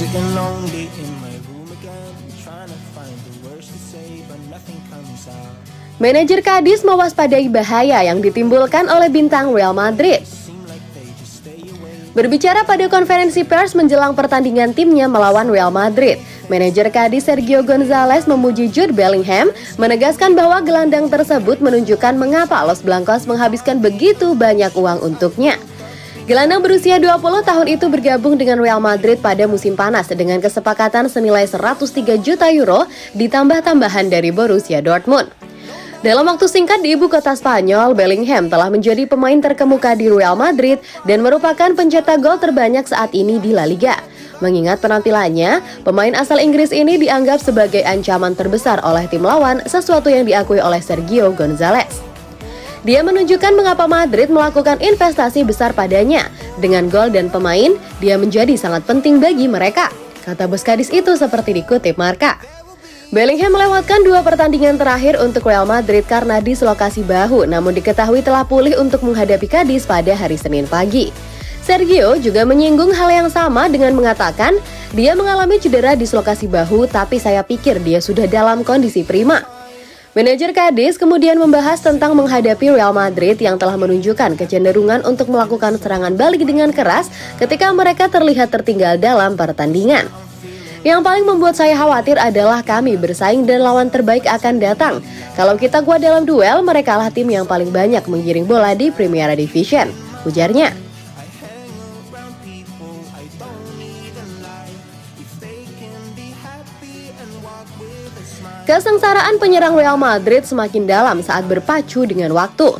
Sitting lonely in my room again, trying to find the words to say, but nothing comes out. Manajer Cadiz mewaspadai bahaya yang ditimbulkan oleh bintang Real Madrid. Berbicara pada konferensi pers menjelang pertandingan timnya melawan Real Madrid, manajer Cadiz Sergio González memuji Jude Bellingham, menegaskan bahwa gelandang tersebut menunjukkan mengapa Los Blancos menghabiskan begitu banyak uang untuknya. Gelandang berusia 20 tahun itu bergabung dengan Real Madrid pada musim panas dengan kesepakatan senilai 103 juta euro ditambah tambahan dari Borussia Dortmund. Dalam waktu singkat di ibu kota Spanyol, Bellingham telah menjadi pemain terkemuka di Real Madrid dan merupakan pencetak gol terbanyak saat ini di La Liga. Mengingat penampilannya, pemain asal Inggris ini dianggap sebagai ancaman terbesar oleh tim lawan, sesuatu yang diakui oleh Sergio González. Dia menunjukkan mengapa Madrid melakukan investasi besar padanya. Dengan gol dan pemain, dia menjadi sangat penting bagi mereka, kata bos Cadiz itu seperti dikutip Marca. Bellingham melewatkan 2 pertandingan terakhir untuk Real Madrid karena dislokasi bahu, namun diketahui telah pulih untuk menghadapi Cadiz pada hari Senin pagi. Sergio juga menyinggung hal yang sama dengan mengatakan, dia mengalami cedera dislokasi bahu, tapi saya pikir dia sudah dalam kondisi prima. Manajer Cadiz kemudian membahas tentang menghadapi Real Madrid yang telah menunjukkan kecenderungan untuk melakukan serangan balik dengan keras ketika mereka terlihat tertinggal dalam pertandingan. Yang paling membuat saya khawatir adalah kami bersaing dan lawan terbaik akan datang. Kalau kita kuat dalam duel, mereka lah tim yang paling banyak menggiring bola di Primera Division, ujarnya. Kesengsaraan penyerang Real Madrid semakin dalam saat berpacu dengan waktu.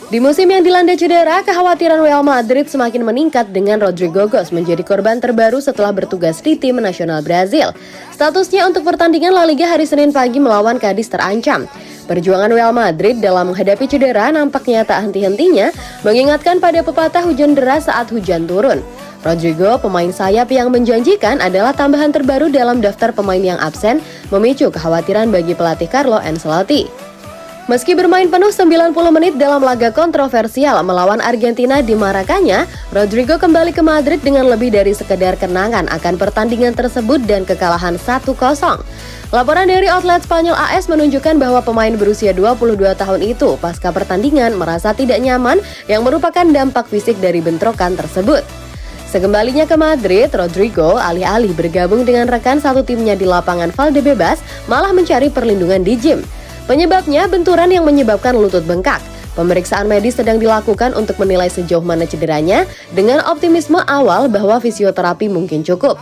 Di musim yang dilanda cedera, kekhawatiran Real Madrid semakin meningkat dengan Rodrigo Goes menjadi korban terbaru setelah bertugas di tim nasional Brazil. Statusnya untuk pertandingan La Liga hari Senin pagi melawan Cadiz terancam. Perjuangan Real Madrid dalam menghadapi cedera nampaknya tak henti-hentinya, mengingatkan pada pepatah hujan deras saat hujan turun. Rodrigo, pemain sayap yang menjanjikan, adalah tambahan terbaru dalam daftar pemain yang absen, memicu kekhawatiran bagi pelatih Carlo Ancelotti. Meski bermain penuh 90 menit dalam laga kontroversial melawan Argentina di Maracana, Rodrigo kembali ke Madrid dengan lebih dari sekedar kenangan akan pertandingan tersebut dan kekalahan 1-0. Laporan dari outlet Spanyol AS menunjukkan bahwa pemain berusia 22 tahun itu pasca pertandingan merasa tidak nyaman yang merupakan dampak fisik dari bentrokan tersebut. Sekembalinya ke Madrid, Rodrigo alih-alih bergabung dengan rekan satu timnya di lapangan Valdebebas malah mencari perlindungan di gym. Penyebabnya benturan yang menyebabkan lutut bengkak. Pemeriksaan medis sedang dilakukan untuk menilai sejauh mana cederanya dengan optimisme awal bahwa fisioterapi mungkin cukup.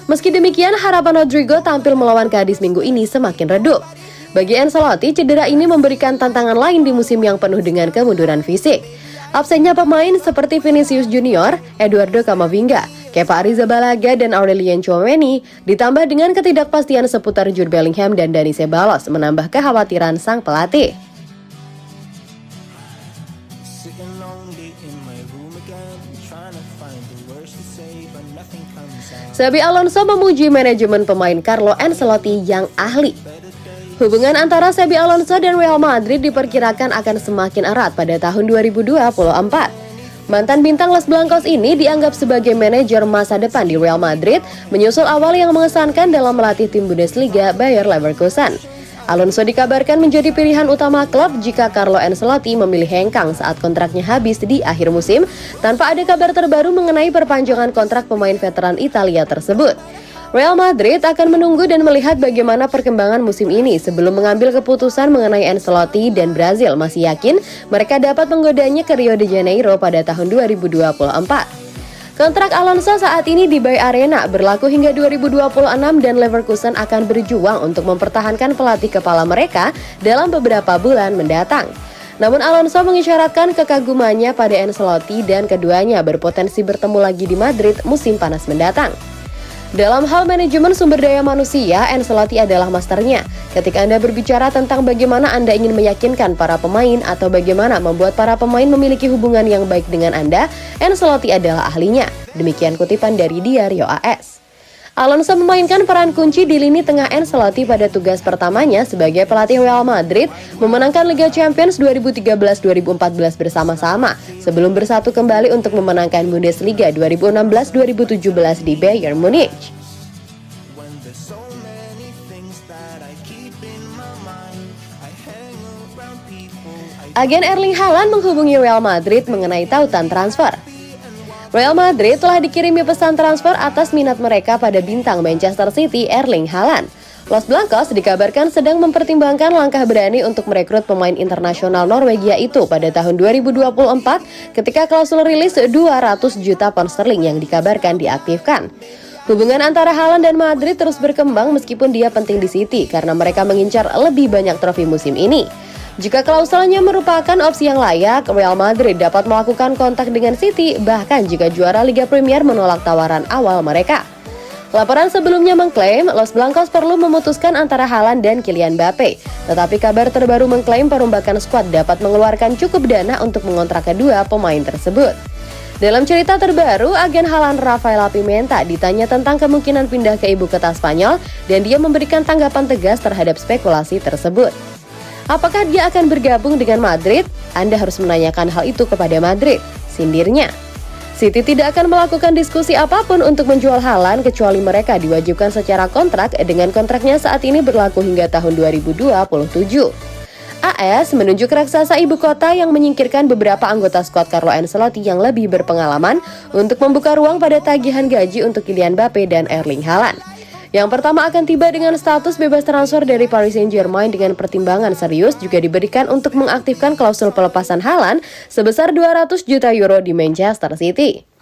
Meski demikian, harapan Rodrigo tampil melawan Cadiz minggu ini semakin redup. Bagi Ancelotti, cedera ini memberikan tantangan lain di musim yang penuh dengan kemunduran fisik. Absennya pemain seperti Vinicius Junior, Eduardo Camavinga, Kepa Arrizabalaga, dan Aurelien Tchouameni ditambah dengan ketidakpastian seputar Jude Bellingham dan Dani Ceballos menambah kekhawatiran sang pelatih. Xabi Alonso memuji manajemen pemain Carlo Ancelotti yang ahli. Hubungan antara Xabi Alonso dan Real Madrid diperkirakan akan semakin erat pada tahun 2024. Mantan bintang Los Blancos ini dianggap sebagai manajer masa depan di Real Madrid, menyusul awal yang mengesankan dalam melatih tim Bundesliga Bayer Leverkusen. Alonso dikabarkan menjadi pilihan utama klub jika Carlo Ancelotti memilih hengkang saat kontraknya habis di akhir musim, tanpa ada kabar terbaru mengenai perpanjangan kontrak pemain veteran Italia tersebut. Real Madrid akan menunggu dan melihat bagaimana perkembangan musim ini sebelum mengambil keputusan mengenai Ancelotti, dan Brazil masih yakin mereka dapat menggodanya ke Rio de Janeiro pada tahun 2024. Kontrak Alonso saat ini di Bay Arena berlaku hingga 2026 dan Leverkusen akan berjuang untuk mempertahankan pelatih kepala mereka dalam beberapa bulan mendatang. Namun Alonso mengisyaratkan kekagumannya pada Ancelotti dan keduanya berpotensi bertemu lagi di Madrid musim panas mendatang. Dalam hal manajemen sumber daya manusia, Ancelotti adalah masternya. Ketika Anda berbicara tentang bagaimana Anda ingin meyakinkan para pemain atau bagaimana membuat para pemain memiliki hubungan yang baik dengan Anda, Ancelotti adalah ahlinya. Demikian kutipan dari Diario AS. Alonso memainkan peran kunci di lini tengah Ancelotti pada tugas pertamanya sebagai pelatih Real Madrid, memenangkan Liga Champions 2013-2014 bersama-sama, sebelum bersatu kembali untuk memenangkan Bundesliga 2016-2017 di Bayern Munich. Agen Erling Haaland menghubungi Real Madrid mengenai tautan transfer. Real Madrid telah dikirimi pesan transfer atas minat mereka pada bintang Manchester City Erling Haaland. Los Blancos dikabarkan sedang mempertimbangkan langkah berani untuk merekrut pemain internasional Norwegia itu pada tahun 2024 ketika klausul rilis 200 juta pound sterling yang dikabarkan diaktifkan. Hubungan antara Haaland dan Madrid terus berkembang meskipun dia penting di City karena mereka mengincar lebih banyak trofi musim ini. Jika klausulnya merupakan opsi yang layak, Real Madrid dapat melakukan kontak dengan City bahkan jika juara Liga Premier menolak tawaran awal mereka. Laporan sebelumnya mengklaim Los Blancos perlu memutuskan antara Haaland dan Kylian Mbappe, tetapi kabar terbaru mengklaim perombakan skuad dapat mengeluarkan cukup dana untuk mengontrak kedua pemain tersebut. Dalam cerita terbaru, agen Haaland Rafael Pimenta ditanya tentang kemungkinan pindah ke ibu kota Spanyol dan dia memberikan tanggapan tegas terhadap spekulasi tersebut. Apakah dia akan bergabung dengan Madrid? Anda harus menanyakan hal itu kepada Madrid, sindirnya. City tidak akan melakukan diskusi apapun untuk menjual Haaland kecuali mereka diwajibkan secara kontrak dengan kontraknya saat ini berlaku hingga tahun 2027. AS menunjuk raksasa ibu kota yang menyingkirkan beberapa anggota skuad Carlo Ancelotti yang lebih berpengalaman untuk membuka ruang pada tagihan gaji untuk Kylian Mbappe dan Erling Haaland. Yang pertama akan tiba dengan status bebas transfer dari Paris Saint-Germain dengan pertimbangan serius juga diberikan untuk mengaktifkan klausul pelepasan Haaland sebesar 200 juta euro di Manchester City.